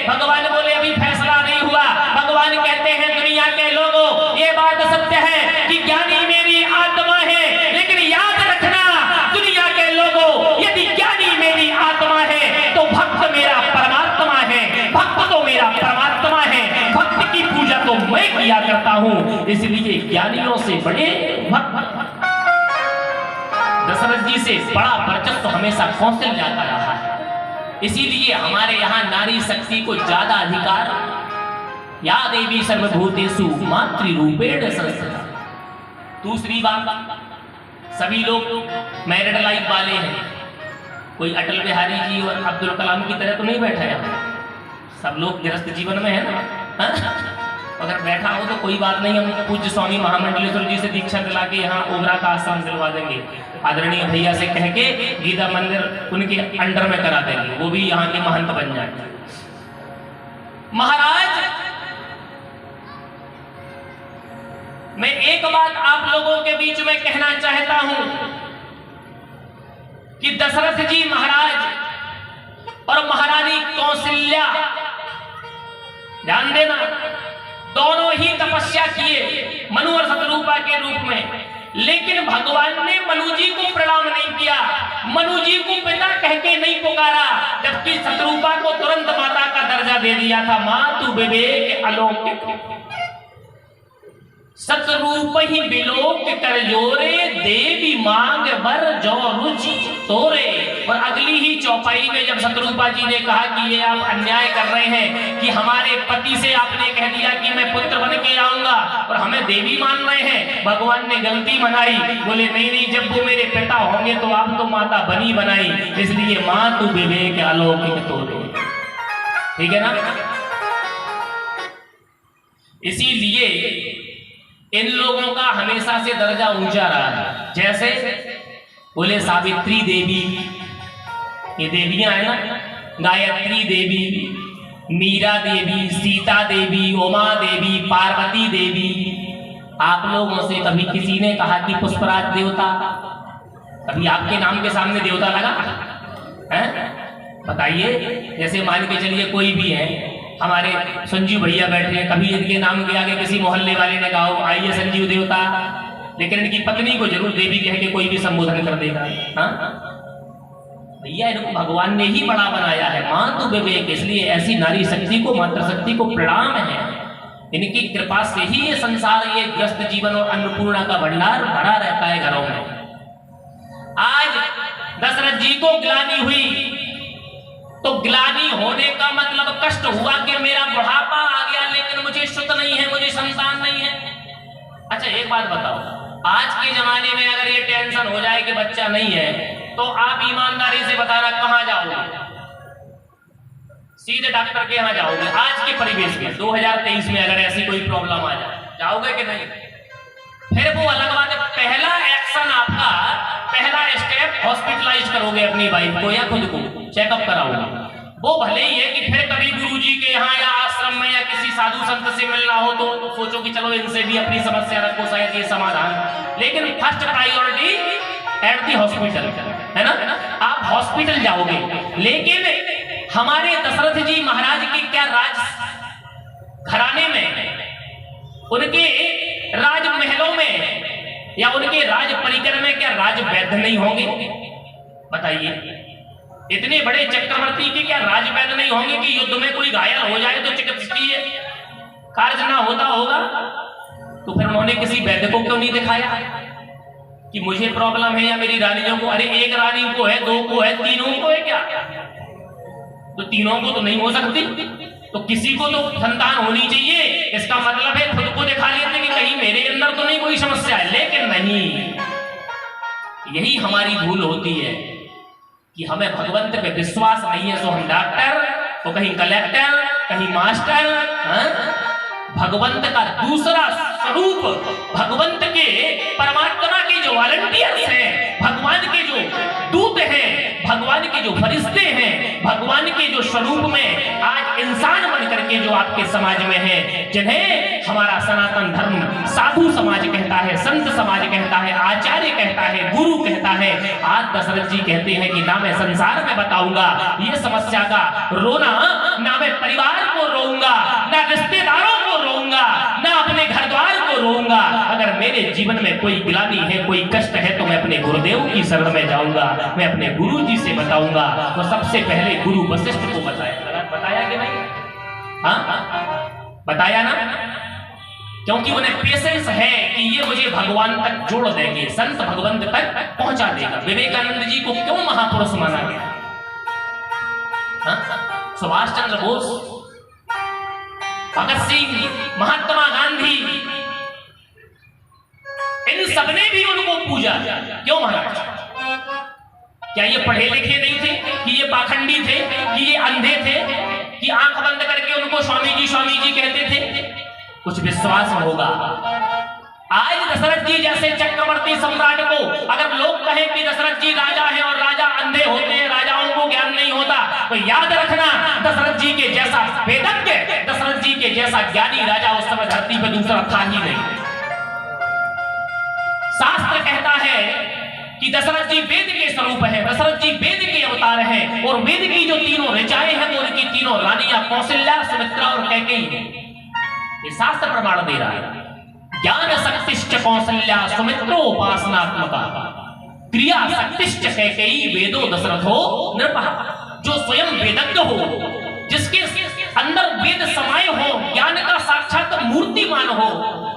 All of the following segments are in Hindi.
भगवान बोले अभी फैसला नहीं हुआ। भगवान कहते हैं दुनिया के लोगों, ये बात सत्य है कि ज्ञानी मेरी आत्मा है, लेकिन याद रखना दुनिया के लोगों, यदि ज्ञानी मेरी आत्मा है तो भक्त मेरा परमात्मा है, भक्त तो मेरा परमात्मा है, भक्त की पूजा तो मैं किया करता हूं। इसलिए ज्ञानियों से बड़े भक्त, दशरथ जी से बड़ा वर्चस्व हमेशा कौशल्या का रहा है। इसीलिए हमारे यहाँ नारी शक्ति को ज्यादा अधिकार, या देवी सर्वभूतेषु मातृरूपेण संस्थिता। दूसरी बात, सभी लोग मैरिड लाइफ वाले हैं, कोई अटल बिहारी जी और अब्दुल कलाम की तरह तो नहीं बैठा है, सब लोग गृहस्थ जीवन में है ना। हा? अगर बैठा हो तो कोई बात नहीं, हम पूज्य स्वामी महामंडलेश्वर जी से दीक्षा दिला के यहाँ ओबरा का आश्रम दिलवा देंगे। आदरणीय भैया से कह के गीता मंदिर उनके अंडर में करा देंगे, वो भी यहाँ के महंत बन जाए। महाराज, मैं एक बात आप लोगों के बीच में कहना चाहता हूं कि दशरथ जी महाराज और महारानी कौशल्या, ध्यान देना, दोनों ही तपस्या किए मनु और शतरूपा के रूप में, लेकिन भगवान ने मनु जी को प्रणाम नहीं किया, मनु जी को पिता कह के नहीं पुकारा, जबकि शतरूपा को तुरंत माता का दर्जा दे दिया था। मातु विवेक अलौकिक सतरूप ही विलोक कर जोरे, देवी मांग बर जो रुचि तोरे। और अगली ही चौपाई में जब शतरूपा जी ने कहा कि ये आप अन्याय कर रहे हैं कि हमारे पति से आपने कह दिया कि मैं पुत्र बन के आऊंगा और हमें देवी मान रहे हैं, भगवान ने गलती मनाई। बोले नहीं नहीं, जब वो मेरे पिता होंगे तो आप तो माता बनी बनाई, इसलिए मातु विवेक अलौकिक तोरे। ठीक है ना। इसीलिए इन लोगों का हमेशा से दर्जा ऊंचा रहा है। जैसे बोले सावित्री देवी, ये देवियां है ना, गायत्री देवी, मीरा देवी, सीता देवी, उमा देवी, पार्वती देवी। आप लोगों से कभी किसी ने कहा कि पुष्पराज देवता, कभी आपके नाम के सामने देवता लगा है? बताइए। जैसे मान के चलिए कोई भी है, हमारे संजीव भैया बैठे हैं, कभी इनके नाम के आगे किसी मोहल्ले वाले ने कहा आइए संजीव देवता, लेकिन इनकी पत्नी को जरूर देवी कह के कोई भी संबोधन कर देगा। भैया इनको भगवान ने ही बड़ा बनाया है, मातु विवेक। इसलिए ऐसी नारी शक्ति को, मातृशक्ति को प्रणाम है। इनकी कृपा से ही ये संसार, ये ग्रस्त जीवन और अन्नपूर्णा का भंडार भरा रहता है घरों में। आज दशरथ जी को ग्लानि हुई तो ग्लानि होने का मतलब कष्ट हुआ कि मेरा बुढ़ापा आ गया, लेकिन मुझे सुख नहीं है, मुझे संतान नहीं है। अच्छा एक बात बताओ, आज के जमाने में अगर ये टेंशन हो जाए कि बच्चा नहीं है, तो आप ईमानदारी से बताना कहां जाओगे? सीधे डॉक्टर के यहां जाओगे। आज के परिवेश में 2023 में अगर ऐसी कोई प्रॉब्लम आ जाए, जाओगे कि नहीं? फिर वो अलग बात है, पहला एक्शन आपका, पहला स्टेप हॉस्पिटलाइज करोगे अपनी वाइफ को या खुद को, चेकअप कराओगे। वो भले ही है कि फिर कभी गुरुजी के यहाँ या आश्रम में या किसी साधु संत से मिलना हो तो सोचो कि चलो इनसे भी अपनी समस्या रखो, शायद ये समाधान। लेकिन first priority at the hospital, है ना। आप हॉस्पिटल जाओगे। लेकिन हमारे दशरथ जी महाराज की क्या राज घराने में, उनके राजमहलों में या उनके राज परिकर में क्या राज वैद्य नहीं होंगे? बताइए। इतने बड़े चक्रवर्ती के क्या राज वैद्य नहीं होंगे कि युद्ध में कोई घायल हो जाए तो चिकित्सकीय कार्य ना होता होगा? तो फिर उन्होंने किसी वैद्य को क्यों नहीं दिखाया कि मुझे प्रॉब्लम है या मेरी रानियों को? अरे एक रानी को है, दो को है, तीनों को है क्या? तो तीनों को तो नहीं हो सकती, तो किसी को तो संतान होनी चाहिए। इसका मतलब है खुद को दिखा लेते कि कहीं मेरे अंदर तो नहीं कोई समस्या है। लेकिन नहीं, यही हमारी भूल होती है कि हमें भगवंत पे विश्वास नहीं है, तो हम डॉक्टर, तो कहीं कलेक्टर, कहीं मास्टर। भगवंत का दूसरा स्वरूप, भगवंत के, परमात्मा के जो वॉलंटियर्स हैं, भगवान के जो दूत हैं, भगवान के जो फरिश्ते हैं, भगवान के जो स्वरूप में आज इंसान बन करके जो आपके समाज में है, जिन्हें हमारा सनातन धर्म साधु समाज कहता है, संत समाज कहता है, आचार्य कहता है, गुरु कहता है। आज दशरथ जी कहते हैं कि ना मैं संसार में बताऊंगा ये समस्या का रोना, ना मैं परिवार मेरे जीवन में कोई गिलानी है, कोई कष्ट है, तो मैं अपने गुरुदेव की शरण में जाऊंगा, मैं अपने गुरु जी से बताऊंगा। तो सबसे पहले गुरु वशिष्ठ को बताया कि नहीं? हाँ, बताया ना, क्योंकि उन्हें पेशेंस है कि ये मुझे भगवान तक जोड़ देंगे, संत भगवंत तक पहुंचा देगा। विवेकानंद जी को क्यों महापुरुष माना गया? सुभाष चंद्र बोस, भगत सिंह, महात्मा गांधी, इन सबने भी उनको पूजा। क्यों महाराज? क्या ये पढ़े लिखे नहीं थे? कि ये पाखंडी थे? कि ये अंधे थे? कि आंख बंद करके उनको स्वामी जी कहते थे? कुछ विश्वास होगा। आज दशरथ जी जैसे चक्रवर्ती सम्राट को अगर लोग कहें कि दशरथ जी राजा हैं और राजा अंधे होते हैं, राजाओं को ज्ञान नहीं होता, तो याद रखना दशरथ जी के जैसा वेदज्ञ, दशरथ जी के जैसा ज्ञानी राजा उस समय धरती पर दूसरा था ही नहीं। शास्त्र कहता है कि दशरथ जी वेद के स्वरूप है, दशरथ जी वेद के अवतार हैं, और वेद की जो तीनों ऋचाएं हैं वो उनकी तीनों रानियां कौशल्या, सुमित्रा और कैकेयी हैं। ये शास्त्र प्रमाण दे रहा है। ज्ञान शक्तिश्च कौशल्या सुमित्रोपासनात्मका क्रिया शक्तिश्च कैकेयी वेदो दशरथो नृपः। जो स्वयं वेदज्ञ हो, जिसके अंदर वेद समाये हो, ज्ञान का साक्षात मूर्तिमान हो,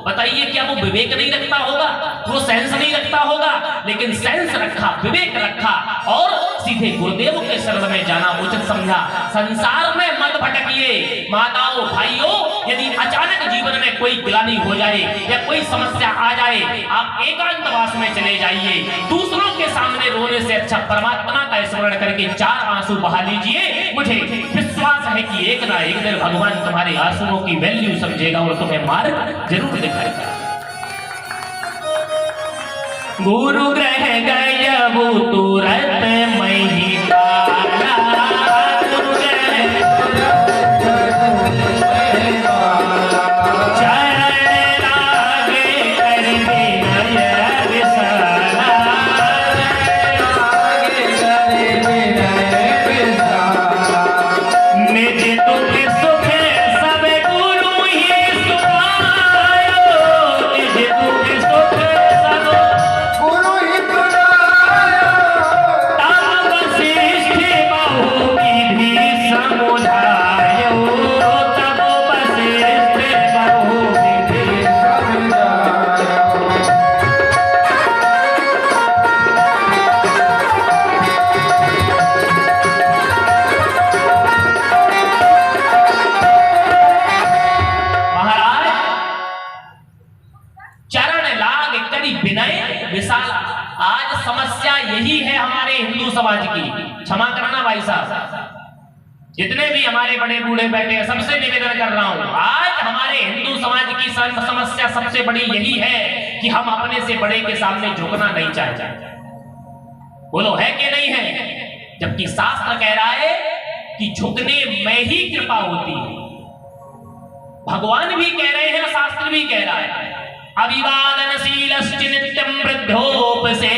बताइए क्या वो विवेक नहीं रखता होगा? वो सेंस नहीं रखता होगा? लेकिन सेंस रखा, विवेक रखा और सीधे गुरुदेव के शरण में जाना उचित समझा। संसार में मत भटकिए माताओं भाइयों। यदि अचानक जीवन में कोई गिलानी हो जाए या कोई समस्या आ जाए, आप एकांतवास में चले जाइए। दूसरों के सामने रोने से अच्छा परमात्मा का स्मरण करके 4 आंसू बहा लीजिए। मुझे विश्वास है कि एक ना एक दिन भगवान तुम्हारे आंसुओं की वैल्यू समझेगा और तुम्हें मार्ग जरूर दिखाएगा। गुरु ग्रह गया वो तुरंत मही काला, गुरु ग्रह चरण लागे कर विनय विशाला, निज दुख सुख सब गुरु ही सुनायो, निज दुख सुख सब गुरु ही सुनायो। तब वशिष्ठ बहु विधि समुझायो, तब वशिष्ठ बहु विधि समुझायो। महाराज चरण लाग करी विनय विशाला। आज समस्या यही है हमारे हिंदू समाज की। क्षमा करना भाई साहब, जितने भी हमारे बड़े बूढ़े बैठे हैं सबसे निवेदन कर रहा हूं, आज हमारे हिंदू समाज की समस्या सबसे बड़ी यही है कि हम अपने से बड़े के सामने झुकना नहीं चाहते। बोलो है कि नहीं है? जबकि शास्त्र कह रहा है कि झुकने में ही कृपा होती है। भगवान भी कह रहे हैं, शास्त्र भी कह रहा है, अभिवादनशीलश्च नित्यं वृद्धोपसेविनः।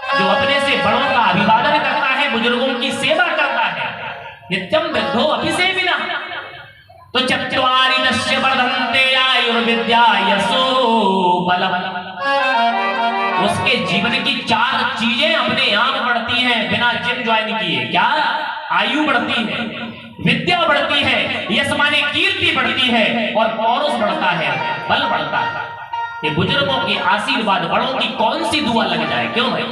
जो अपने से बड़ों का अभिवादन करता है, बुजुर्गों की सेवा करता है, नित्यं वृद्धो अभिसेविनः। तो चत्वारिदश्य वर्धन्ते आयुर्विद्या यशो बलम्। उसके जीवन की 4 चीजें अपने आप बढ़ती हैं बिना जिम ज्वाइन किए। क्या? आयु बढ़ती है, विद्या बढ़ती है, यश माने कीर्ति बढ़ती है, और पौरुष बढ़ता है, बल बढ़ता है। ये बुजुर्गों के आशीर्वाद, बड़ों की कौन सी दुआ लग जाए? क्यों भाई?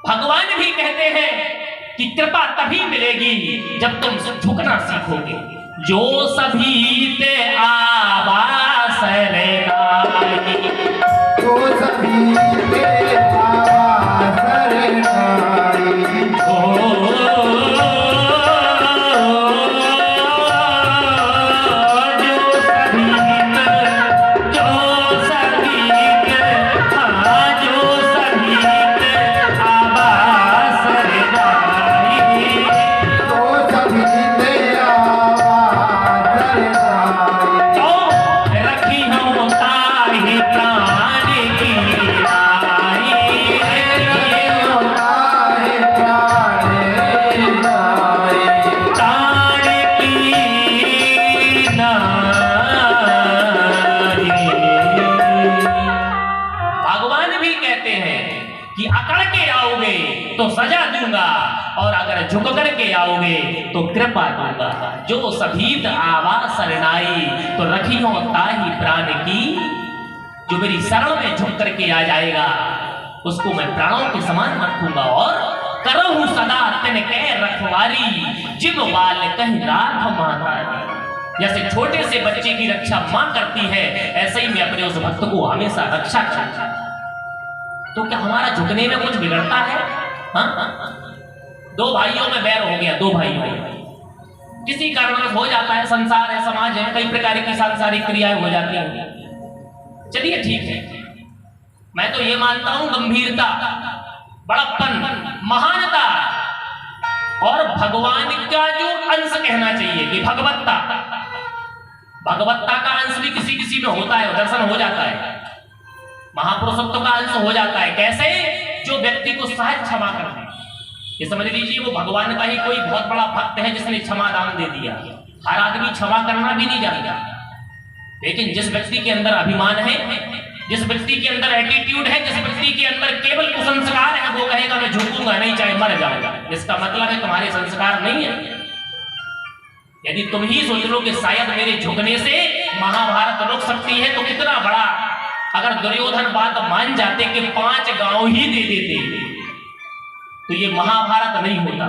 भगवान भी कहते हैं कि कृपा तभी मिलेगी जब तुम झुकना सीखोगे। जो सभी ते आवास रे नाई, जो सभी ते आवास रे नाई, रखी हूँ ताही प्राण की झुक करके आओगे तो कृपा दूंगा। जो सभीत आवा शरणाई तो रखियो ताहि प्राण की। जो मेरी शरण में झुक करके आ जाएगा उसको मैं प्राणों के समान रखूंगा और करहूं सदा तिन कह रखवारी। जिम बाल कहीं राख मातारी। जैसे छोटे से बच्चे की रक्षा मां करती है ऐसे ही मैं अपने उस भक्त को हमेशा रक्षा करता। तो क्या हमारा झुकने में कुछ बिगड़ता है? हाँ? दो भाइयों में बैर हो गया, दो भाइयों में किसी कारणवश हो जाता है, संसार है, समाज है, कई प्रकार की सांसारिक क्रियाएं हो जाती हैं। चलिए ठीक है, मैं तो ये मानता हूं गंभीरता, बड़प्पन, महानता और भगवान का जो अंश कहना चाहिए कि भगवत्ता, भगवत्ता का अंश भी किसी किसी में होता है, दर्शन हो जाता है, महापुरुषत्व का अंश हो जाता है। कैसे? जो व्यक्ति को सहज क्षमा कर दे, ये समझ लीजिए वो भगवान का ही कोई बहुत बड़ा भक्त है जिसने क्षमा दान दे दिया। हर आदमी क्षमा करना भी नहीं जानता, लेकिन जिस व्यक्ति के अंदर अभिमान है, जिस व्यक्ति के अंदर एटीट्यूड है, जिस व्यक्ति के अंदर केवल कुसंस्कार है, वो कहेगा मैं झुकूंगा नहीं चाहे मर जाऊंगा। इसका मतलब है तुम्हारे संस्कार नहीं है। यदि तुम ही सोच लो कि शायद मेरे झुकने से महाभारत रुक सकती है तो कितना बड़ा, अगर दुर्योधन बात मान जाते कि 5 गांव ही दे देते तो ये महाभारत नहीं होता।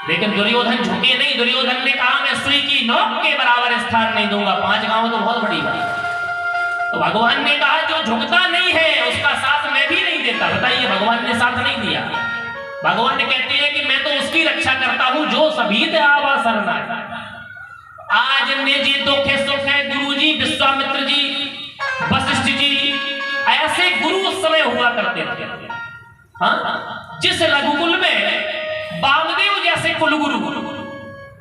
लेकिन दुर्योधन झुके नहीं। दुर्योधन ने कहा मैं सुई की नोक के बराबर स्थान नहीं दूंगा। 5 गांव तो बहुत बड़ी बात। तो भगवान ने कहा जो झुकता नहीं है उसका साथ मैं भी नहीं देता। बताइए, भगवान ने साथ नहीं दिया। भगवान कहते हैं कि मैं तो उसकी रक्षा करता हूं जो सभीत आवा शरणाई। आज निजी दुख सुख है, गुरु जी, विश्वामित्र जी, वशिष्ठ जी, ऐसे गुरु उस समय हुआ करते थे। हाँ? जिस रघुकुल में वामदेव जैसे कुलगुरु,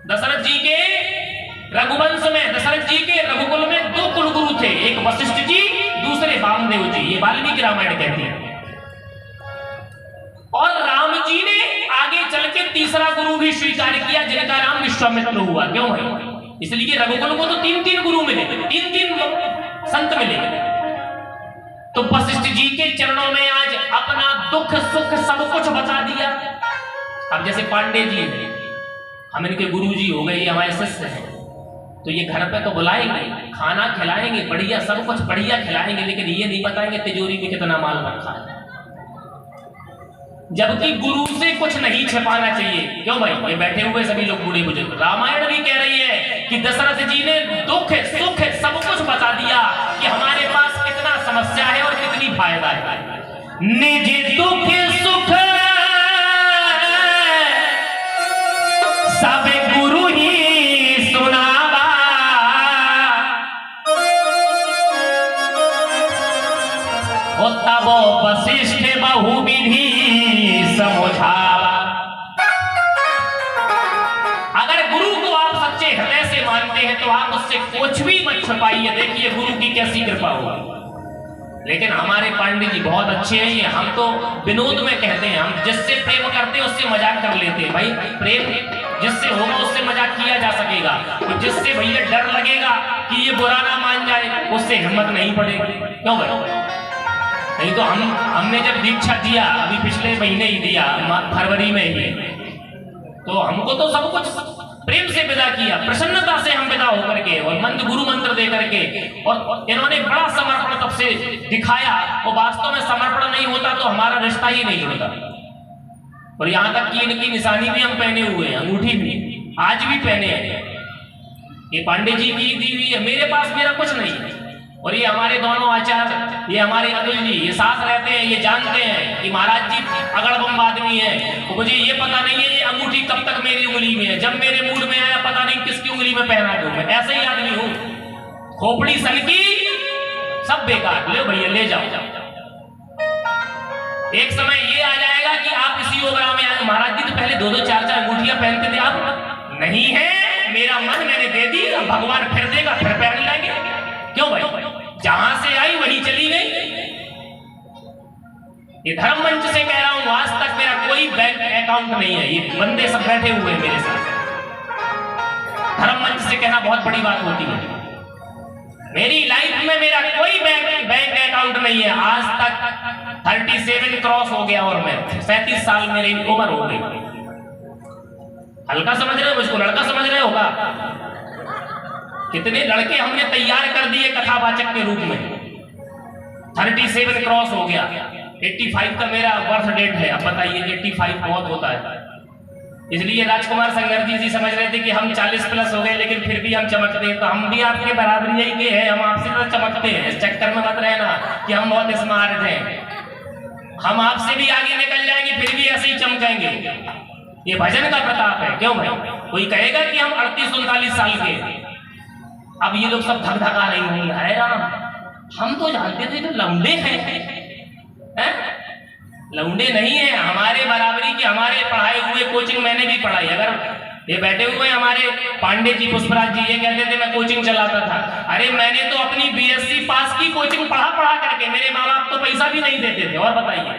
दशरथ जी के रघुवंश में, दशरथ जी के रघुकुल में 2 कुलगुरु थे, एक वशिष्ठ जी, दूसरे वामदेव जी। ये वाल्मीकि रामायण कहती है। और राम जी ने आगे चल के तीसरा गुरु भी स्वीकार किया जिनका नाम विश्वामित्र हुआ। क्यों भाई? इसलिए रघुकुल को तो 3-3 गुरु मिले, 3-3 संत मिले। तो वशिष्ठ जी के चरणों में आज अपना दुख सुख सब कुछ बता दिया। अब जैसे पांडे जी हैं, हम इनके गुरु जी हो गए, हमारे शिष्य हैं, तो ये घर पे तो बुलाएंगे, खाना खिलाएंगे, बढ़िया सब कुछ बढ़िया खिलाएंगे, लेकिन ये नहीं बताएंगे तिजोरी में कितना माल रखा है। जबकि गुरु से कुछ नहीं छिपाना चाहिए। क्यों भाई? ये बैठे हुए सभी लोग बूढ़े बुजुर्ग, रामायण भी कह रही है कि दशरथ जी ने दुख सुख सब कुछ बता दिया कि हमारे पास कितना समस्या है और कितनी फायदा है। निज दुख सुख सब गुरु ही सुनावा, तब वशिष्ठ बहु विधि समझावा। अगर गुरु को आप सच्चे हृदय से मानते हैं तो आप उससे कुछ भी मत छुपाइए। देखिए गुरु की कैसी कृपा हुई। लेकिन हमारे पांडे जी बहुत अच्छे हैं। ये हम तो विनोद में कहते हैं, हम जिससे प्रेम करते हैं उससे मजाक कर लेते हैं। भाई प्रेम जिससे होगा उससे मजाक किया जा सकेगा, तो जिससे भैया डर लगेगा कि ये बुरा ना मान जाए उससे हिम्मत नहीं पड़ेगी। क्यों भाई? नहीं तो हमने जब दीक्षा दिया, अभी पिछले महीने ही दिया, फरवरी में ही, तो हमको तो सब कुछ प्रेम से विदा किया, प्रसन्नता से हम विदा होकर के, और मंत्र गुरु मंत्र दे करके, और इन्होंने बड़ा समर्पण तब से दिखाया। और वास्तव में समर्पण नहीं होता तो हमारा रिश्ता ही नहीं होता। और यहाँ तक कि इनकी निशानी भी हम पहने हुए हैं, अंगूठी भी आज भी पहने हैं। ये पांडे जी की दी हुई है, मेरे पास मेरा कुछ नहीं है। और ये हमारे दोनों आचार्य, ये हमारे अतुल जी, ये साथ रहते हैं, ये जानते हैं कि महाराज जी अगड़बम आदमी है। तो मुझे ये पता नहीं है ये अंगूठी कब तक मेरी उंगली में है, जब मेरे मूड में आया पता नहीं किसकी उंगली में पहना दूं। मैं ऐसे ही आदमी हूं। खोपड़ी सनकी, सब बेकार, ले भैया ले जाओ। एक समय ये आ जाएगा कि आप इसी ओबरा में आए, महाराज जी तो पहले 2-2 4-4 अंगूठियां पहनते थे, आप नहीं है। मेरा मन मैंने दे दी, अब भगवान फिर देगा, फिर पहन लेंगे। क्यों भाई? जहां से आई वहीं चली गई। ये धर्म मंच से कह रहा हूं, आज तक मेरा कोई बैंक अकाउंट नहीं है। ये बंदे सब बैठे हुए हैं मेरे साथ। धर्म मंच से कहना बहुत बड़ी बात होती है। मेरी लाइफ में मेरा कोई बैंक अकाउंट नहीं है आज तक। 37 क्रॉस हो गया और मैं 37 साल मेरी उम्र हो गई। हल्का समझ रहे हो, मुझको लड़का समझ रहे होगा? कितने लड़के हमने तैयार कर दिए कथावाचक के रूप में। 37 क्रॉस हो गया, 85 का मेरा बर्थ डेट है। अब बताइए 85 बहुत होता है। इसलिए राजकुमार संगर्जी जी समझ रहे थे कि हम 40 प्लस हो गए लेकिन फिर भी हम चमकते हैं, तो हम भी आपके बराबरी ही के हैं, हम आपसे तो चमकते हैं। इस चक्कर में मत रहना कि हम बहुत स्मार्ट हैं। हम आपसे भी आगे निकल जाएंगे फिर भी ऐसे ही चमकेंगे। ये भजन का प्रताप है। क्यों भाई? कोई कहेगा कि हम 38-39 साल के, अब ये लोग सब धक-धका नहीं है राम, हम तो जानते थे तो लौंडे हैं। लौंडे नहीं है, हमारे बराबरी की, हमारे पढ़ाए हुए कोचिंग मैंने भी पढ़ाई। अगर ये बैठे हुए हमारे पांडे जी, पुष्पराज जी, ये कहते थे मैं कोचिंग चलाता था। अरे मैंने तो अपनी बीएससी पास की कोचिंग पढ़ा करके, मेरे माँ बाप तो पैसा भी नहीं देते थे। और बताइए,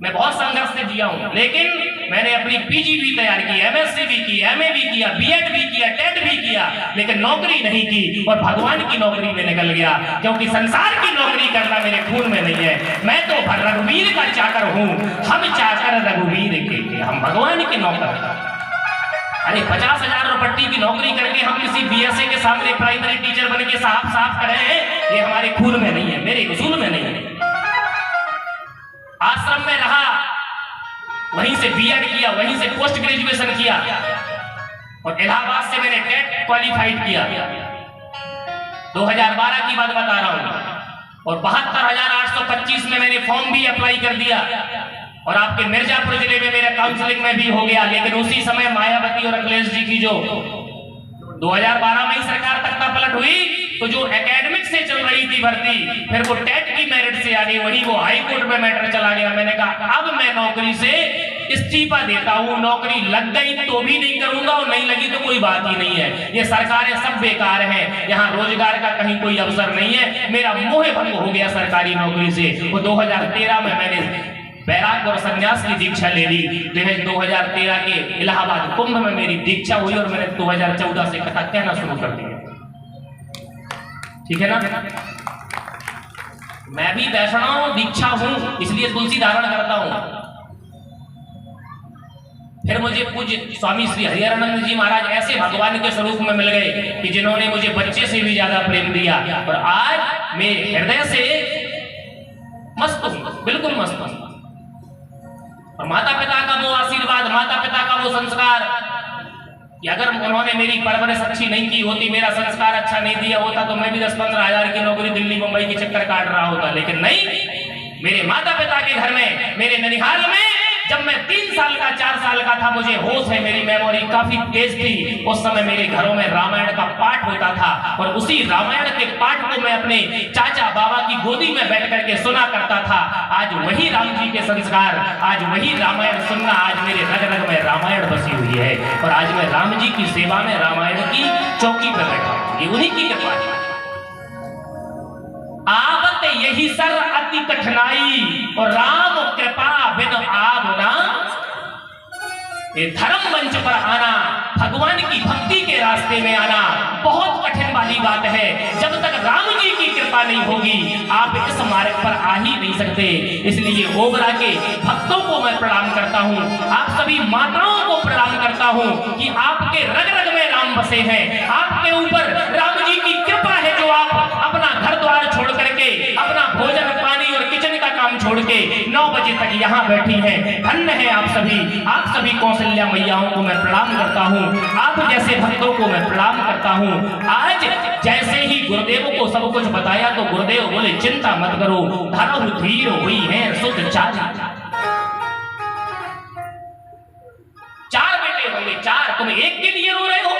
मैं बहुत संघर्ष से जिया हूं, लेकिन मैंने अपनी पीजी भी तैयार की, एमएससी भी की, एमए भी किया, बीएड भी किया, टेट भी किया, लेकिन नौकरी नहीं की और भगवान की नौकरी में निकल गया, क्योंकि संसार की नौकरी करना मेरे खून में नहीं है। मैं तो रघुवीर का चाकर हूं, हम चाकर रघुवीर के, हम भगवान के नौकर। अरे 50,000 रुपये की नौकरी करके हम किसी बीएसए के सामने प्राइमरी टीचर बन के साफ करें, ये हमारे खून में नहीं है, मेरे उसूल में नहीं है। आश्रम में रहा, वहीं से बीएड किया, वहीं से पोस्ट ग्रेजुएशन किया और इलाहाबाद से मैंने टेट क्वालिफाइड किया। 2012 की बात बता रहा हूं। और 72,825 में मैंने फॉर्म भी अप्लाई कर दिया और आपके मिर्जापुर जिले में मेरा काउंसलिंग में भी हो गया। लेकिन उसी समय मायावती और अखिलेश जी की जो 2012 में ही सरकार तख्ता पलट हुई, तो जो एकेडमिक से चल रही थी भर्ती, फिर वो टेट की मेरिट से आ गई, वही वो हाई कोर्ट में मैटर चला गया। मैंने कहा अब मैं नौकरी से इस्तीफा देता हूं, नौकरी लग गई तो भी नहीं करूंगा और नहीं लगी तो कोई बात ही नहीं है। ये सरकारें सब बेकार हैं, यहाँ रोजगार का कहीं कोई अवसर नहीं है। मेरा मोह भंग हो गया सरकारी नौकरी से। वो 2013 में मैंने वैराग्य और संन्यास की दीक्षा ले ली। 2013 के इलाहाबाद कुंभ में मेरी दीक्षा हुई और मैंने 2014 से कथा कहना शुरू कर दिया। ठीक है ना? मैं भी वैष्णव दीक्षा हूं, इसलिए तुलसी धारण करता हूं। फिर मुझे पूज्य स्वामी श्री हरिहरानंद जी महाराज ऐसे भगवान के स्वरूप में मिल गए कि जिन्होंने मुझे बच्चे से भी ज्यादा प्रेम दिया और आज मैं हृदय से मस्त हूं, बिल्कुल मस्त हूं। और माता पिता का वो आशीर्वाद, माता पिता का वो संस्कार कि अगर उन्होंने मेरी परवरिश अच्छी नहीं की होती, मेरा संस्कार अच्छा नहीं दिया होता, तो मैं भी 10-15 हजार की नौकरी दिल्ली मुंबई की चक्कर काट रहा होता। लेकिन नहीं, मेरे माता पिता के घर में, मेरे ननिहाल में, जब मैं 3 साल का 4 साल का था, मुझे होश है, मेरी मेमोरी काफी तेज थी। उस समय मेरे घरों में रामायण का पाठ होता था और उसी रामायण के पाठ को मैं अपने चाचा बाबा की गोदी में बैठ करके सुना करता था। आज वही राम जी के संस्कार, आज वही रामायण सुनना, आज मेरे रग रग में रामायण बसी हुई है और आज मैं राम जी की सेवा में रामायण की चौकी पर बैठा हूं। ये उन्हीं की कृपा है। आवत यही सर अति कठिनाई और राम कृपा बिन आब ना। ये धर्म मंच पर आना, भगवान की भक्ति के रास्ते में आना बहुत कठिन वाली बात है। जब तक राम जी की कृपा नहीं होगी, आप इस मार्ग पर आ ही नहीं सकते। इसलिए ओबरा के भक्तों को मैं प्रणाम करता हूँ, आप सभी माताओं को प्रणाम करता हूँ कि आपके रग रग में राम बसे हैं, आपके ऊपर राम जी की कृपा है, जो आप अपना घर द्वार छोड़ करके, अपना भोजन पानी और किचन का काम छोड़ के 9 बजे तक यहाँ बैठी हैं। धन्य है आप सभी कौशल्या मैयाओं को मैं प्रणाम करता हूँ, आप जैसे भक्तों को मैं प्रणाम करता हूँ। आज जैसे ही गुरुदेव को सब कुछ बताया तो गुरुदेव बोले चिंता मत करो, धर्म धीर हुई है शुद्ध चार बेटे होंगे, 4, तुम एक के लिए रो रहे हो।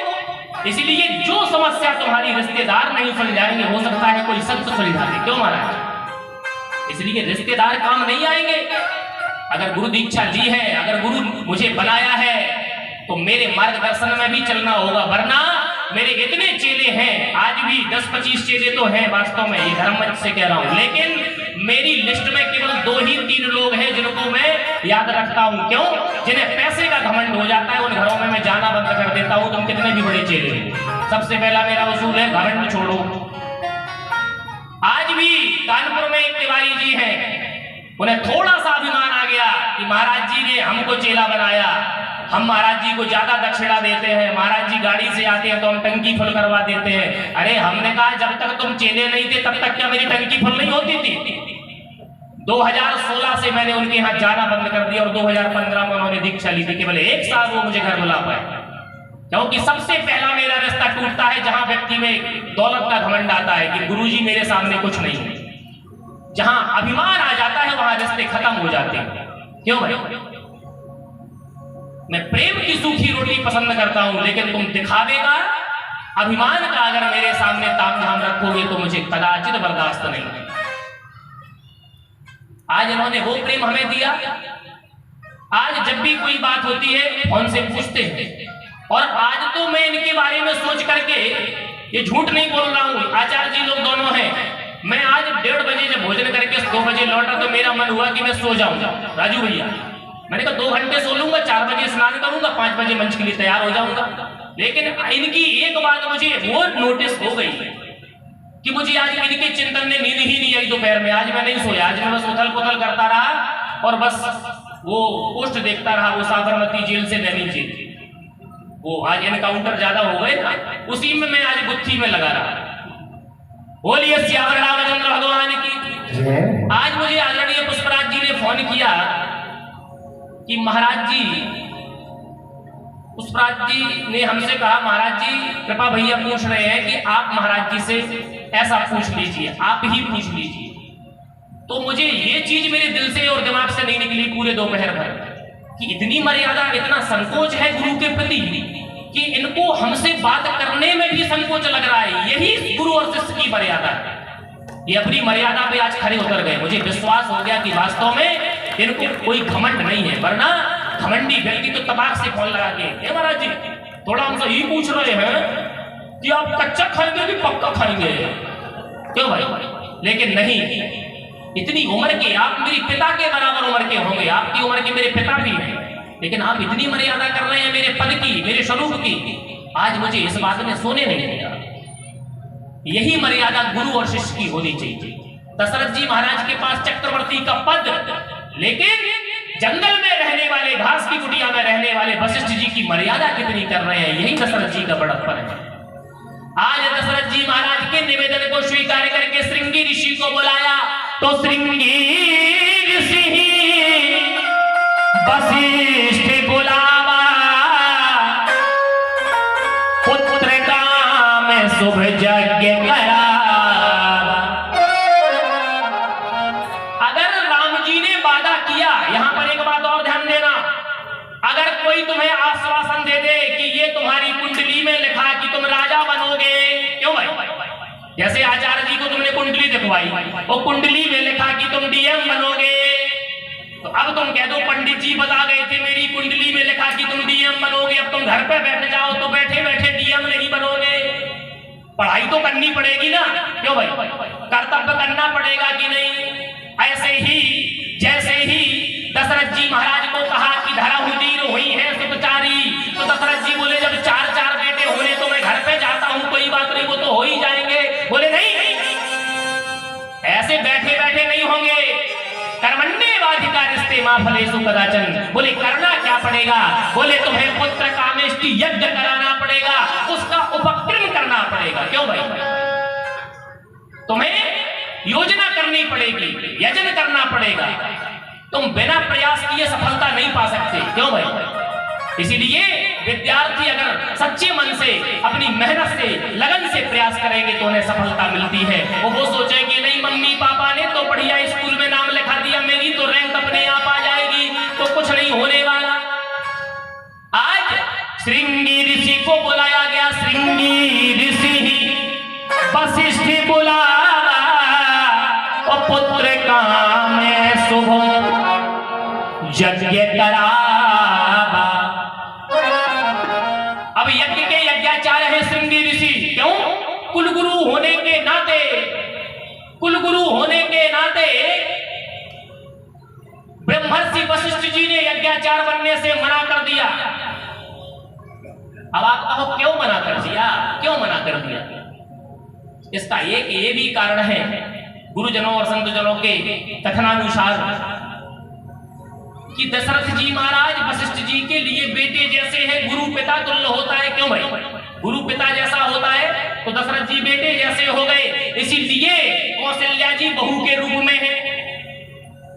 इसलिए जो समस्या तुम्हारी रिश्तेदार नहीं सुलझाएंगे, हो सकता है कोई संत सुलझा दे। क्यों महाराज? इसलिए रिश्तेदार काम नहीं आएंगे। अगर गुरु दीक्षा ली है, अगर गुरु मुझे बनाया है, तो मेरे मार्गदर्शन में भी चलना होगा, वरना मेरे इतने चेले हैं, आज भी 10-25 चेले तो हैं वास्तव में, ये धर्म मंच से कह रहा हूं, लेकिन मेरी लिस्ट में केवल 2 ही 3 लोग हैं जिनको मैं याद रखता हूं। क्यों? जिन्हें पैसे का घमंड हो जाता है, उन घरों में मैं जाना बंद कर देता हूं, तुम कितने भी बड़े चेले हैं। सबसे पहला मेरा उसूल है घमंड छोड़ो। आज भी कानपुर में एक तिवारी जी हैं, उन्हें थोड़ा सा अभिमान आ गया कि महाराज जी ने हमको चेला बनाया, हम महाराज जी को ज्यादा दक्षिणा देते हैं, महाराज जी गाड़ी से आते हैं तो हम टंकी फुल करवा देते हैं। अरे हमने कहा जब तक तुम चेले नहीं थे तब तक क्या मेरी टंकी फुल नहीं होती थी? 2016 से मैंने उनके यहाँ जाना बंद कर दिया और 2015 में उन्होंने दीक्षा ली थी। केवल एक साल वो मुझे घर बुला पाए, क्योंकि सबसे पहला मेरा रिश्ता टूटता है जहां व्यक्ति में दौलत का घमंड आता है कि गुरुजी मेरे सामने कुछ नहीं है। जहां अभिमान आ जाता है वहां रिश्ते खत्म हो जाते हैं। क्यों भाई? मैं प्रेम की सूखी रोटी पसंद करता हूं, लेकिन तुम दिखावे का, अभिमान का अगर मेरे सामने तामझाम रखोगे तो मुझे कदाचित बर्दाश्त नहीं है। आज इन्होंने वो प्रेम हमें दिया। आज जब भी कोई बात होती है फोन से पूछते हैं, और आज तो मैं इनके बारे में सोच करके, ये झूठ नहीं बोल रहा हूं, आचार्य जी लोग दोनों हैं, मैं आज 1:30 बजे जब भोजन करके 2 बजे लौटा तो मेरा मन हुआ कि मैं सो जाऊंगा। राजू भैया, मैंने कहा 2 घंटे सो लूंगा, 4 बजे स्नान करूंगा, 5 बजे मंच के लिए तैयार हो जाऊंगा। लेकिन इनकी एक बात मुझे वो नोटिस हो गई कि मुझे आज इनके चिंतन ने नींद ही नहीं आई दोपहर में। आज मैं नहीं सोया, आज मैं बस उथल पुथल करता रहा और बस वो पोस्ट देखता रहा, वो साबरमती जेल से नैनी जेल। वो आज एनकाउंटर ज्यादा हो गए ना, उसी में मैं आज गुत्थी में लगा रहा। बोलिए श्यावर रामचंद्र भगवान की। आज मुझे आदरणीय पुष्पराज जी ने फोन किया कि महाराज जी, पुष्पराज जी ने हमसे कहा महाराज जी कृपा भैया पूछ रहे हैं कि आप महाराज जी से ऐसा पूछ लीजिए, आप ही पूछ लीजिए। तो मुझे ये चीज मेरे दिल से और दिमाग से नहीं निकली पूरे दोपहर भर कि इतनी मर्यादा, इतना संकोच है गुरु के प्रति कि इनको हमसे बात करने में भी संकोच लग रहा है। यही गुरु और शिष्य की मर्यादा है। ये अपनी मर्यादा पे आज खड़े उतर गए। मुझे विश्वास हो गया कि वास्तव में इनको कोई घमंड नहीं है, वरना घमंडी व्यक्ति तो तबाक से फोन लगा के महाराज जी थोड़ा हमसे ही पूछ रहे हैं कि आप कच्चा खाएंगे कि पक्का खाएंगे? क्यों भाई? लेकिन नहीं, इतनी उम्र के आप मेरे पिता के बराबर उम्र के होंगे, आपकी उम्र के मेरे पिता भी हैं, लेकिन आप इतनी मर्यादा कर रहे हैं मेरे पद की, मेरे स्वरूप की। आज मुझे इस बात में सोने नहीं दिया। यही मर्यादा गुरु और शिष्य की होनी चाहिए। दशरथ जी महाराज के पास चक्रवर्ती का पद, लेकिन जंगल में रहने वाले, घास की कुटिया में रहने वाले वशिष्ठ जी की मर्यादा कितनी कर रहे हैं। यही दशरथ जी का बड़प्पन है। आज दशरथ जी महाराज के निवेदन को स्वीकार करके श्रृंगी ऋषि को बुलाया तो श्रृंगी ऋषि वशिष्ठ बुलावा, पुत्र काम शुभ यज्ञ करावा। अगर राम जी ने वादा किया, यहां पर एक बात और ध्यान देना, अगर कोई तुम्हें आश्वासन दे दे कि ये तुम्हारी कुंडली में लिखा कि तुम राजा बनोगे, क्यों भाई? जैसे आचार्य जी को तुमने कुंडली दिखवाई, वो कुंडली में लिखा कि तुम डीएम बनोगे, तो अब तुम कह दो पंडित जी बता गए थे मेरी कुंडली में लिखा कि तुम डीएम बनोगे, अब तुम घर पे बैठ जाओ तो बैठे बैठे डीएम नहीं बनोगे। पढ़ाई तो करनी पड़ेगी ना, क्यों भाई? कर्तव्य करना पड़ेगा कि नहीं? ऐसे ही जैसे ही दशरथ जी महाराज को कहा कि धराहुदीर हुई है सुतचारी, तो दशरथ जी बोले जब 4-4 बेटे होने तो मैं घर पे जाता हूं, कोई बात नहीं, वो तो हो ही जाएंगे। बोले नहीं, ऐसे बैठे बैठे नहीं होंगे। कर्मण्येवाधिकारस्ते मा फलेषु कदाचन। बोले करना क्या पड़ेगा? बोले तुम्हें पुत्र कामेष्टि यज्ञ कराना पड़ेगा, उसका उपक्रम करना पड़ेगा। क्यों भाई? तुम्हें योजना करनी पड़ेगी, यजन करना पड़ेगा। तुम बिना प्रयास किए सफलता नहीं पा सकते। क्यों भाई? इसीलिए विद्यार्थी अगर सच्चे मन से, अपनी मेहनत से, लगन से प्रयास करेंगे तो उन्हें सफलता मिलती है। वो सोचेंगे नहीं मम्मी पापा ने तो बढ़िया स्कूल में नाम लिखा दिया, मेरी तो रैंक अपने आप आ जाएगी, तो कुछ नहीं होने वाला। आज श्रृंगी ऋषि को बुलाया गया, श्रृंगी ऋषि वशिष्ठ बुलावा, और पुत्र काम शुभ यज्ञ करावा। अब यज्ञ के यज्ञाचार्य है श्रृंगी ऋषि। क्यों? कुलगुरु होने के नाते, कुलगुरु होने के नाते ब्रह्मर्षि वशिष्ठ जी ने यज्ञाचार्य बनने से मना कर दिया। अब आप कहो क्यों मना कर दिया? क्यों मना कर दिया? इसका एक ये भी कारण है, गुरुजनों और संतजनों के कथनानुसार कि दशरथ जी महाराज वशिष्ठ जी के लिए बेटे जैसे हैं, गुरु पिता तुल्य होता है। क्यों भाई? गुरु पिता जैसा होता है तो दशरथ जी बेटे जैसे हो गए, इसीलिए कौशल्या जी बहू के रूप में है।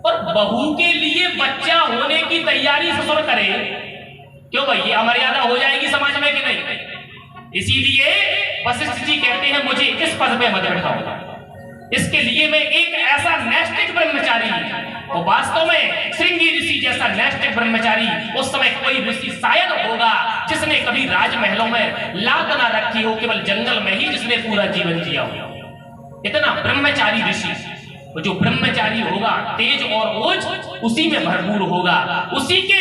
और बहू के लिए बच्चा होने की तैयारी ससुर करे, क्यों भाई? ये अमर्यादा हो जाएगी समाज में कि नहीं? इसीलिए वशिष्ठ जी कहते हैं मुझे इस पद पे मत बैठाओ, इसके लिए मैं एक ऐसा नैष्ठिक ब्रह्मचारी, और वास्तव में श्रृंगी ऋषि जैसा नैष्ठिक ब्रह्मचारी उस समय कोई ऋषि शायद होगा जिसने कभी राजमहलों में लात ना रखी हो, केवल जंगल में ही जिसने पूरा जीवन जिया हो। इतना ब्रह्मचारी ऋषि, जो ब्रह्मचारी होगा तेज और ओज उसी में भरपूर होगा, उसी के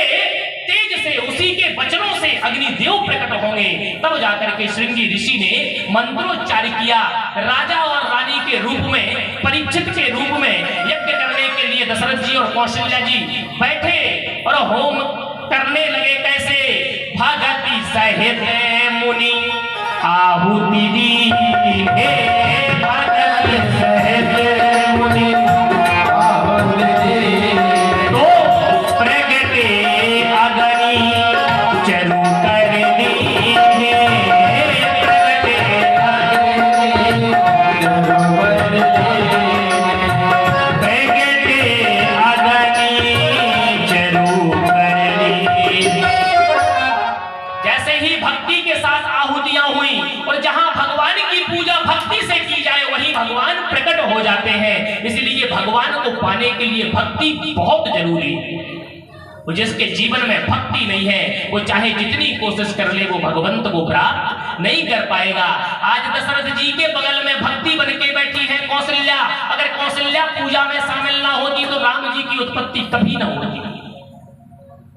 तेज से, उसी के वचनों से अग्निदेव प्रकट होंगे। तब जाकर के श्रृंगी ऋषि ने मंत्रोच्चार किया। राजा और रानी के रूप में, परीक्षित के रूप में यज्ञ करने के लिए दशरथ जी और कौशल्या जी बैठे और होम करने लगे। कैसे? भगति सहित मुनि आहुति दीने, भगति सहित मुनि आहुति दीने, तो प्रगटे अग्नि चरु कर दीने, प्रगटे अग्नि चरु कर दीने, प्रगटे अग्नि चरु कर दीने। जैसे ही भक्ति के साथ आहुतियां हुई, और जहां भगवान की पूजा भक्ति से की जाए वहीं भगवान प्रकट हो जाते हैं। इसलिए भगवान को पाने के लिए भक्ति बहुत जरूरी है। वो जिसके जीवन में भक्ति नहीं है, वो चाहे जितनी कोशिश कर ले, वो भगवंत को प्राप्त नहीं कर पाएगा। आज दशरथ जी के बगल में भक्ति बन के बैठी है कौशल्या। अगर कौशल्या पूजा में शामिल ना होती तो राम जी की उत्पत्ति कभी ना होती।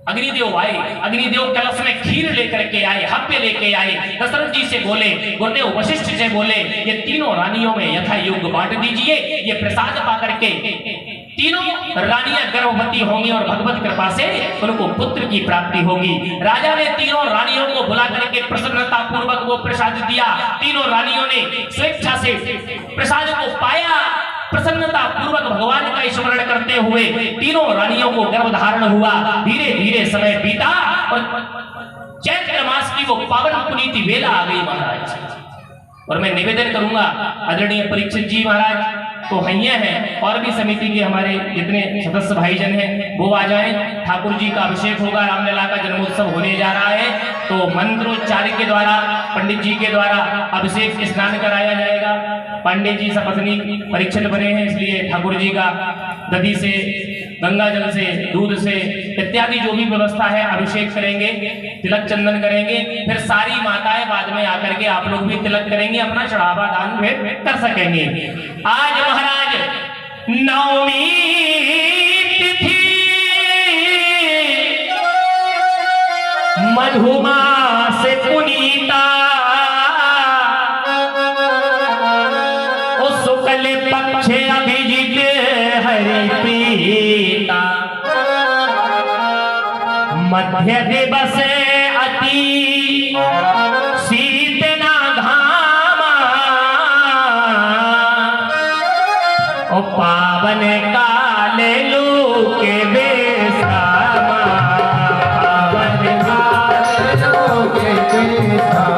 अग्निदेव आए, अग्निदेव कलश में खीर लेकर के आए, हव्य लेके आए। दशरथ जी से बोले, गुरुदेव वशिष्ठ से बोले, ये तीनों रानियों में यथा योग्य बांट दीजिए, ये प्रसाद पा करके तीनों रानियां गर्भवती होंगी और भगवत कृपा से उनको पुत्र की प्राप्ति होगी। राजा ने तीनों रानियों को बुला करके प्रसन्नता पूर्वक वो प्रसाद दिया। तीनों रानियों ने स्वेच्छा से प्रसाद को पाया। प्रसन्नता पूर्वक भगवान का स्मरण करते हुए तीनों रानियों को गर्भ धारण हुआ। धीरे धीरे समय बीता और चैत्र मास की वो पावन पुनीति वेला आ गई महाराज। और मैं निवेदन करूंगा आदरणीय परीक्षित जी महाराज तो हैया हैं, और भी समिति के हमारे जितने सदस्य भाईजन हैं वो आ जाएं। ठाकुर जी का अभिषेक होगा, रामलला का जन्मोत्सव होने जा रहा है, तो मंत्रोच्चार के द्वारा पंडित जी के द्वारा अभिषेक स्नान कराया जाएगा। पांडे जी सपत्नी परीक्षित बने हैं, इसलिए ठाकुर जी का दधी से, गंगा जल से, दूध से इत्यादि जो भी व्यवस्था है अभिषेक करेंगे, तिलक चंदन करेंगे। फिर सारी माताएं बाद में आकर के आप लोग भी तिलक करेंगे, अपना चढ़ावा दान भेंट कर सकेंगे। आज महाराज नवमी तिथि मधुमास पुनीता, शुक्ल पक्ष अभिजित हरि प्रीता, मध्य दिवस अति शीत ना घामा, ओ पावन काले लोके बेसामा, पावन काले लोके बेसामा।